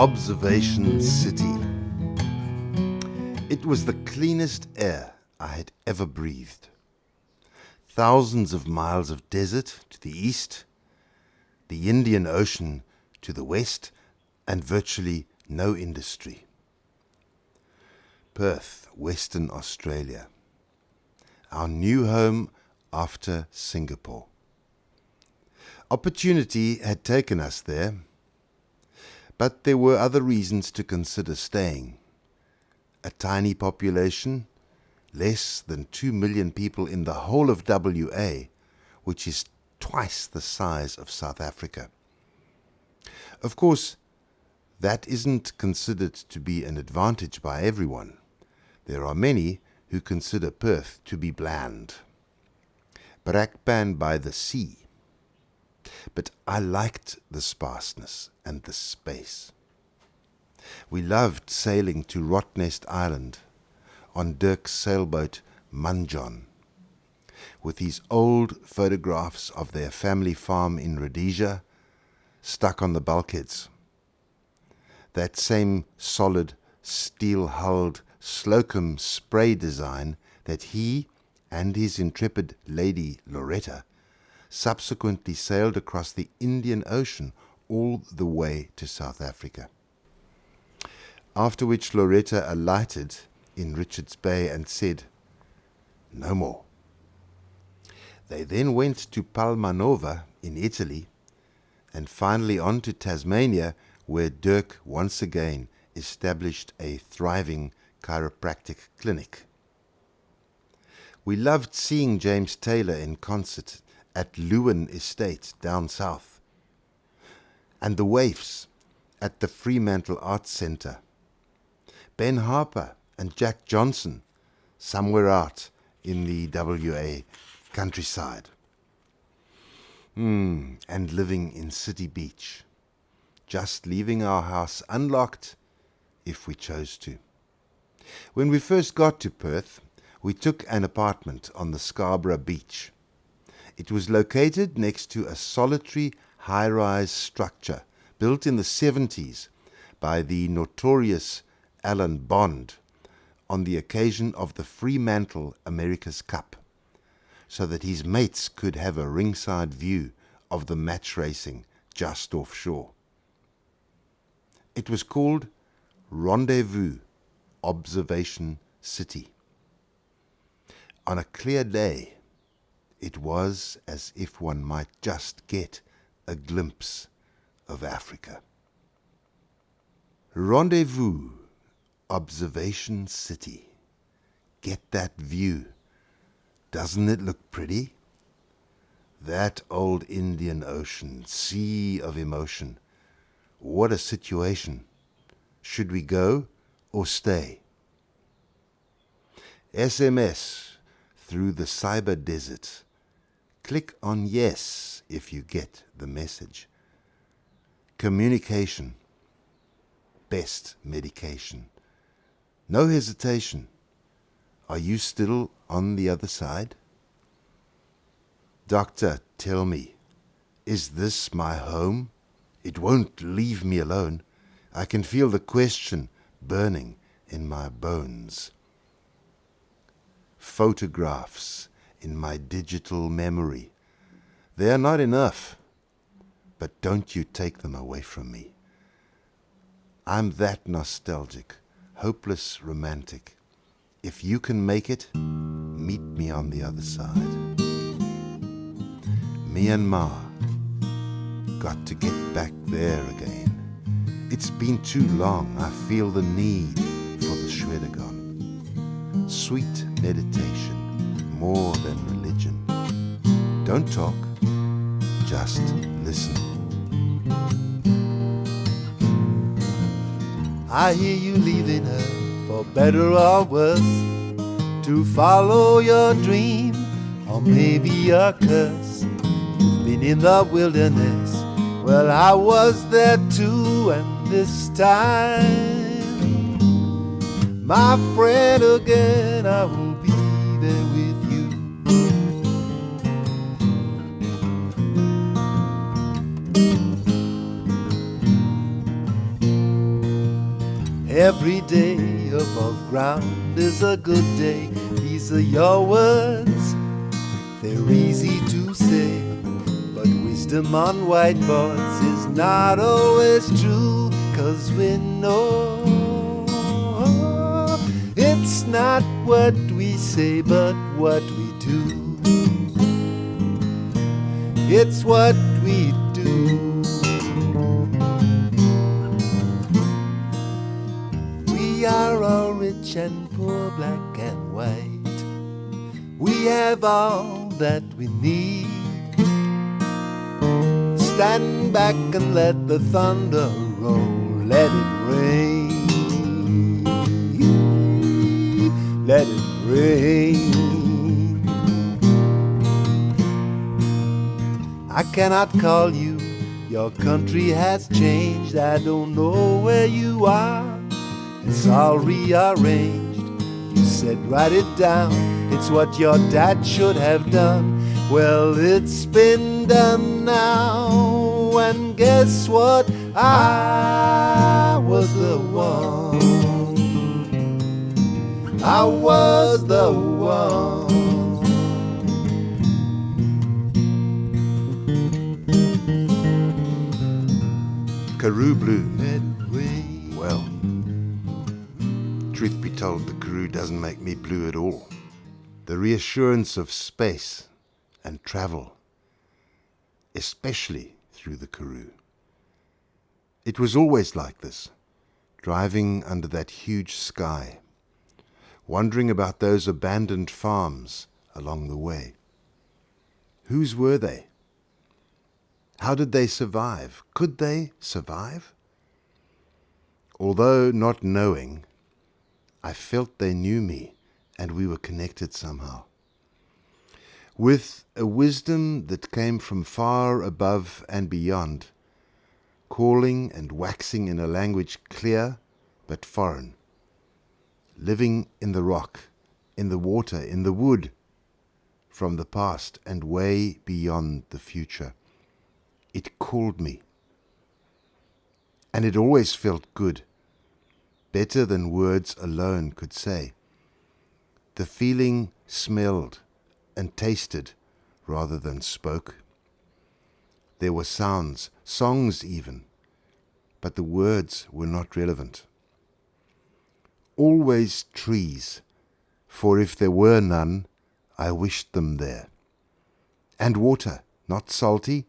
Observation City. It was the cleanest air I had ever breathed. Thousands of miles of desert to the east, the Indian Ocean to the west, and virtually no industry. Perth, Western Australia. Our new home after Singapore. Opportunity had taken us there, but there were other reasons to consider staying. A tiny population, less than 2 million people in the whole of WA, which is twice the size of South Africa. Of course, that isn't considered to be an advantage by everyone. There are many who consider Perth to be bland. Brakpan by the sea. But I liked the sparseness and the space. We loved sailing to Rottnest Island on Dirk's sailboat Munjon, with his old photographs of their family farm in Rhodesia stuck on the bulkheads. That same solid, steel-hulled Slocum spray design that he and his intrepid lady Loretta subsequently sailed across the Indian Ocean all the way to South Africa. After which Loretta alighted in Richards Bay and said, "No more." They then went to Palmanova in Italy and finally on to Tasmania, where Dirk once again established a thriving chiropractic clinic. We loved seeing James Taylor in concert at Lewin Estate down south, and the waifs at the Fremantle Arts Centre, Ben Harper and Jack Johnson somewhere out in the WA countryside, and living in City Beach, just leaving our house unlocked if we chose to. When we first got to Perth, we took an apartment on the Scarborough Beach. It was located next to a solitary high-rise structure built in the 70s by the notorious Alan Bond on the occasion of the Fremantle America's Cup, so that his mates could have a ringside view of the match racing just offshore. It was called Rendezvous, Observation City. On a clear day, it was as if one might just get a glimpse of Africa. Rendezvous, Observation City. Get that view. Doesn't it look pretty? That old Indian Ocean, sea of emotion. What a situation. Should we go or stay? SMS through the cyber desert. Click on yes if you get the message. Communication. Best medication. No hesitation. Are you still on the other side? Doctor, tell me, is this my home? It won't leave me alone. I can feel the question burning in my bones. Photographs in my digital memory. They are not enough, but don't you take them away from me. I'm that nostalgic, hopeless romantic. If you can make it, meet me on the other side. Myanmar, got to get back there again. It's been too long, I feel the need for the Shwedagon. Sweet meditation, more than religion. Don't talk, just listen. I hear you leaving her for better or worse, to follow your dream, or maybe a curse. You've been in the wilderness, well I was there too, and this time, my friend, again I will be there with you. every day above ground is a good day. These are your words, they're easy to say, but wisdom on whiteboards is not always true, 'cause we know it's not what we say but what we do. It's what we do. We are all rich and poor, black and white. We have all that we need. Stand back and let the thunder roll. Let it rain. Let it rain. I cannot call you. Your country has changed. I don't know where you are. It's all rearranged. You said write it down. It's what your dad should have done. Well, it's been done now. And guess what? I was the one. I was the one. KarooBlu. Well, truth be told, the Karoo doesn't make me blue at all. The reassurance of space and travel, especially through the Karoo. It was always like this, driving under that huge sky, wondering about those abandoned farms along the way. Whose were they? How did they survive? Could they survive? Although not knowing, I felt they knew me and we were connected somehow. With a wisdom that came from far above and beyond, calling and waxing in a language clear but foreign, living in the rock, in the water, in the wood, from the past and way beyond the future. It called me. And it always felt good, better than words alone could say. The feeling smelled and tasted rather than spoke. There were sounds, songs even, but the words were not relevant. Always trees, for if there were none, I wished them there. And water, not salty,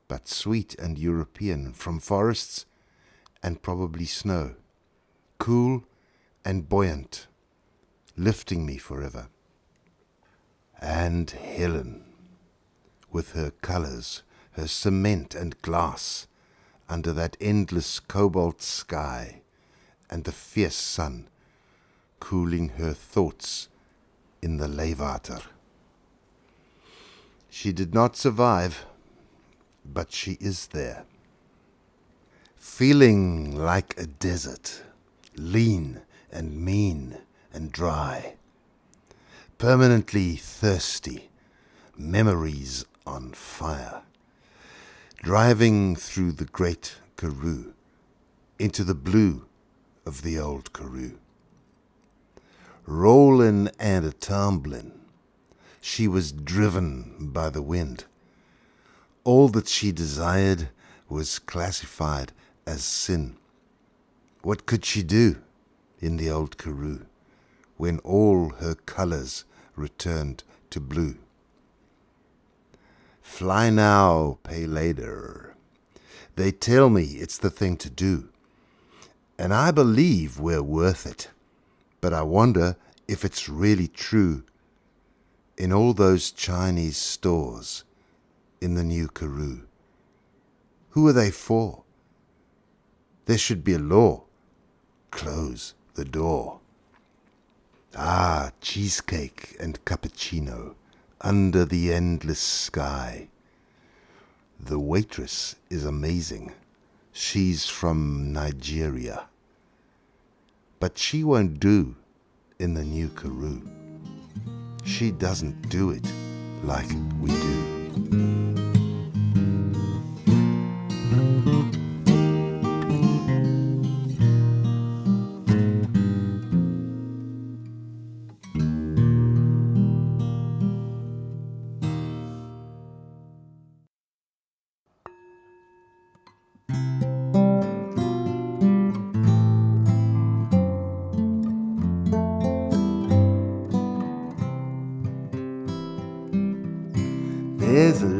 but sweet and European, from forests and probably snow, cool and buoyant, lifting me forever. And Helen, with her colours, her cement and glass, under that endless cobalt sky, and the fierce sun, cooling her thoughts in the leewater. She did not survive, but she is there. Feeling like a desert, lean and mean and dry, permanently thirsty, memories on fire, driving through the great Karoo, into the blue of the old Karoo. Rollin' and a tumblin', she was driven by the wind. All that she desired was classified as sin. What could she do in the old Karoo when all her colours returned to blue? Fly now, pay later. They tell me it's the thing to do, and I believe we're worth it, but I wonder if it's really true in all those Chinese stores in the new Karoo. Who are they for? There should be a law. Close the door. Ah, cheesecake and cappuccino under the endless sky. The waitress is amazing. She's from Nigeria. But she won't do in the new Karoo. She doesn't do it like we do.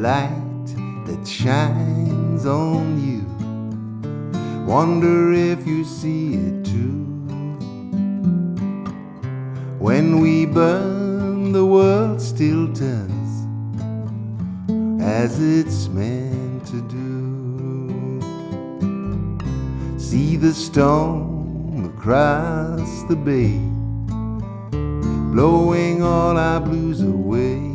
light that shines on you. Wonder if you see it too. When we burn, the world still turns as it's meant to do. See the storm across the bay, blowing all our blues away.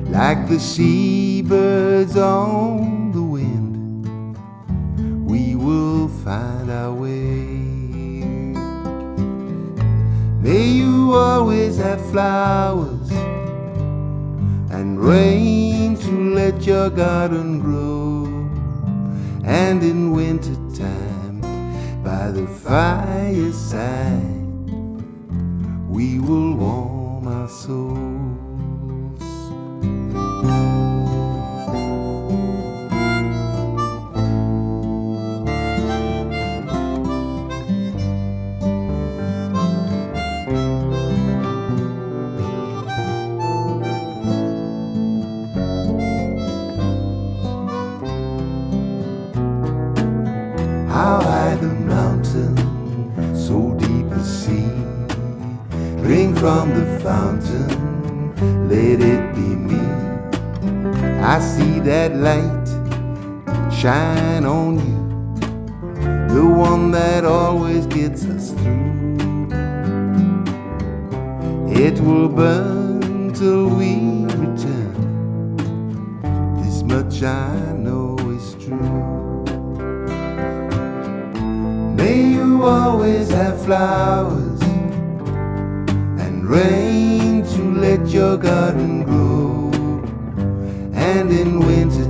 Like the seabirds on the wind, we will find our way. May you always have flowers and rain to let your garden grow. And in winter time, by the fireside, we will warm our souls. How high the mountain, so deep the sea. Drink from the fountain, let it be me. I see that light shine on you, the one that always gets us through. It will burn till we return, this much I know is true. May you always have flowers and rain to let your garden grow. And in winter